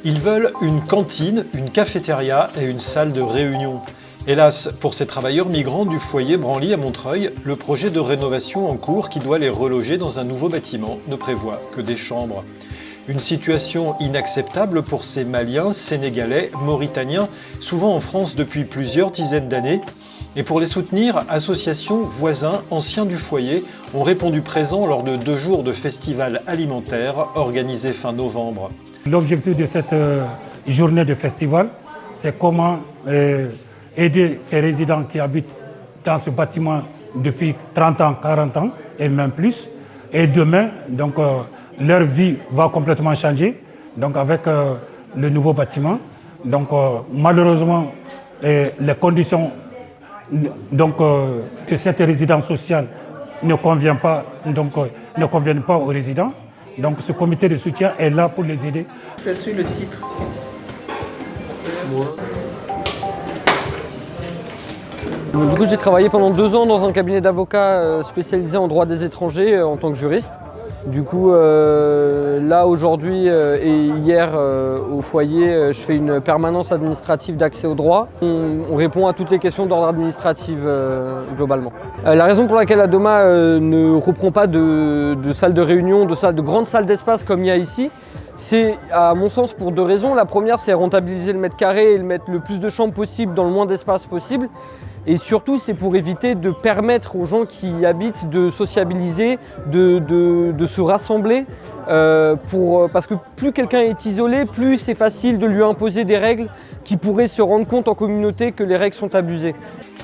Ils veulent une cantine, une cafétéria et une salle de réunion. Hélas, pour ces travailleurs migrants du foyer Branly à Montreuil, le projet de rénovation en cours qui doit les reloger dans un nouveau bâtiment ne prévoit que des chambres. Une situation inacceptable pour ces Maliens, Sénégalais, Mauritaniens, souvent en France depuis plusieurs dizaines d'années. Et pour les soutenir, associations, voisins, anciens du foyer ont répondu présents lors de 2 jours de festival alimentaire organisé fin novembre. L'objectif de cette journée de festival, c'est comment aider ces résidents qui habitent dans ce bâtiment depuis 30 ans, 40 ans et même plus. Et demain, donc, leur vie va complètement changer donc, avec le nouveau bâtiment. Donc, malheureusement, les conditions donc, de cette résidence sociale ne conviennent pas aux résidents. Donc ce comité de soutien est là pour les aider. C'est sur le titre. Du coup, j'ai travaillé pendant 2 ans dans un cabinet d'avocats spécialisé en droit des étrangers en tant que juriste. Du coup, là aujourd'hui et hier au foyer, je fais une permanence administrative d'accès au droit. On répond à toutes les questions d'ordre administratif globalement. La raison pour laquelle Adoma ne reprend pas de salle de réunion, de grandes salles d'espace comme il y a ici, c'est à mon sens pour 2 raisons. La première, c'est rentabiliser le mètre carré et mettre le plus de chambres possible dans le moins d'espace possible. Et surtout, c'est pour éviter de permettre aux gens qui y habitent de sociabiliser, de se rassembler. Parce que plus quelqu'un est isolé, plus c'est facile de lui imposer des règles qui pourraient se rendre compte en communauté que les règles sont abusées.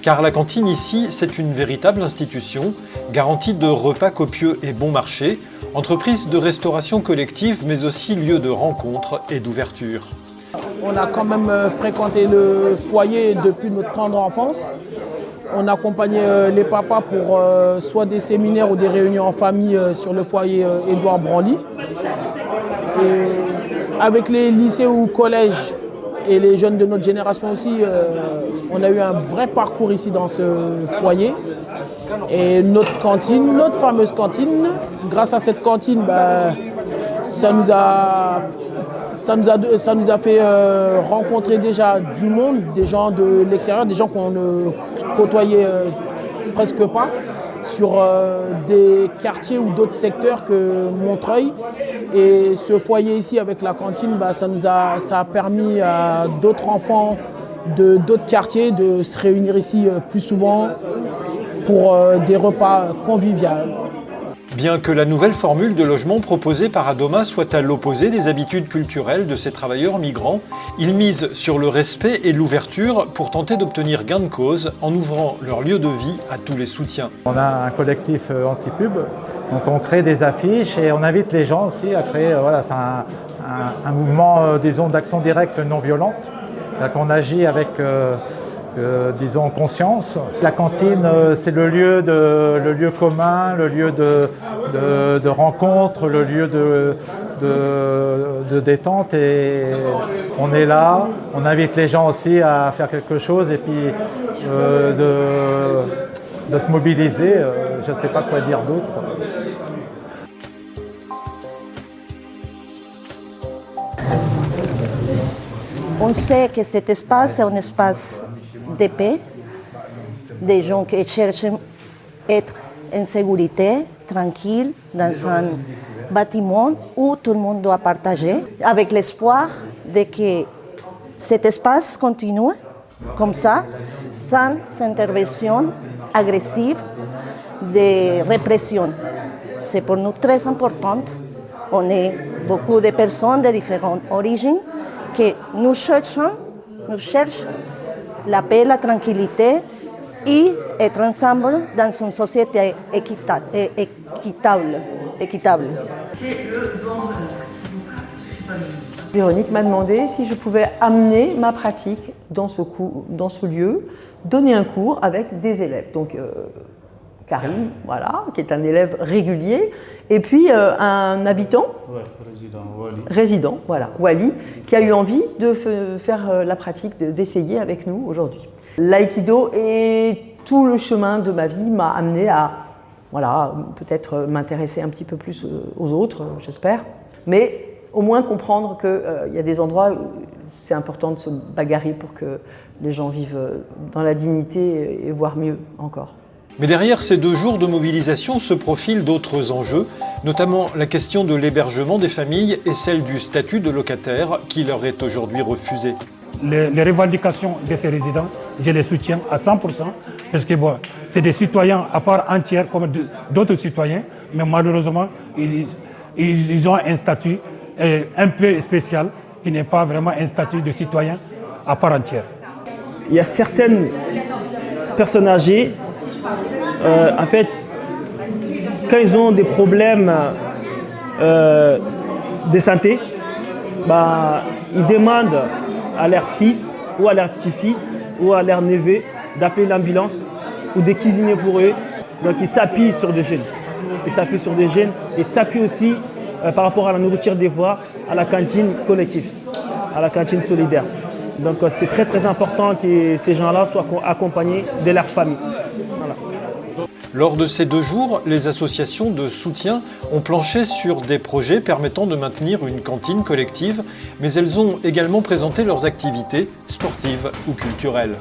Car la cantine ici, c'est une véritable institution, garantie de repas copieux et bon marché, entreprise de restauration collective, mais aussi lieu de rencontre et d'ouverture. On a quand même fréquenté le foyer depuis notre tendre enfance. On accompagnait les papas pour soit des séminaires ou des réunions en famille sur le foyer Édouard Branly. Et avec les lycées ou collèges et les jeunes de notre génération aussi, on a eu un vrai parcours ici dans ce foyer. Et notre cantine, notre fameuse cantine, grâce à cette cantine, ça nous a fait rencontrer déjà du monde, des gens de l'extérieur, des gens qu'on ne côtoyait presque pas, sur des quartiers ou d'autres secteurs que Montreuil. Et ce foyer ici avec la cantine, ça a permis à d'autres enfants de d'autres quartiers de se réunir ici plus souvent pour des repas conviviaux. Bien que la nouvelle formule de logement proposée par Adoma soit à l'opposé des habitudes culturelles de ces travailleurs migrants, ils misent sur le respect et l'ouverture pour tenter d'obtenir gain de cause en ouvrant leur lieu de vie à tous les soutiens. On a un collectif anti-pub, donc on crée des affiches et on invite les gens aussi à créer, c'est un mouvement, disons, d'action directe non violente. On agit avec disons, conscience. La cantine, c'est le lieu commun, le lieu de rencontre, le lieu de détente. Et on est là, on invite les gens aussi à faire quelque chose et puis de se mobiliser. Je ne sais pas quoi dire d'autre. On sait que cet espace est un espace de paix, des gens qui cherchent à être en sécurité, tranquille, dans un bâtiment où tout le monde doit partager, avec l'espoir de que cet espace continue comme ça, sans intervention agressive de répression. C'est pour nous très important. On est beaucoup de personnes de différentes origines que nous cherchons la paix, la tranquillité et être ensemble dans une société équitable. Véronique m'a demandé si je pouvais amener ma pratique dans ce lieu, donner un cours avec des élèves. Donc Karim, voilà, qui est un élève régulier, et puis un habitant, résident, voilà, Wally, qui a eu envie de faire la pratique, d'essayer avec nous aujourd'hui. L'aïkido et tout le chemin de ma vie m'a amené à, voilà, peut-être m'intéresser un petit peu plus aux autres, j'espère, mais au moins comprendre qu'il y a des endroits où c'est important de se bagarrer pour que les gens vivent dans la dignité et voire mieux encore. Mais derrière ces 2 jours de mobilisation se profilent d'autres enjeux, notamment la question de l'hébergement des familles et celle du statut de locataire qui leur est aujourd'hui refusé. Les revendications de ces résidents, je les soutiens à 100%, parce que bon, c'est des citoyens à part entière comme d'autres citoyens, mais malheureusement, ils ont un statut un peu spécial, qui n'est pas vraiment un statut de citoyen à part entière. Il y a certaines personnes âgées, en fait, quand ils ont des problèmes de santé, ils demandent à leur fils ou à leur petit-fils ou à leur neveu d'appeler l'ambulance ou de cuisiner pour eux. Donc ils s'appuient sur des jeunes. Ils s'appuient sur des jeunes et s'appuient aussi par rapport à la nourriture des voies, à la cantine collective, à la cantine solidaire. Donc c'est très très important que ces gens-là soient accompagnés de leur famille. Voilà. Lors de ces 2 jours, les associations de soutien ont planché sur des projets permettant de maintenir une cantine collective, mais elles ont également présenté leurs activités sportives ou culturelles.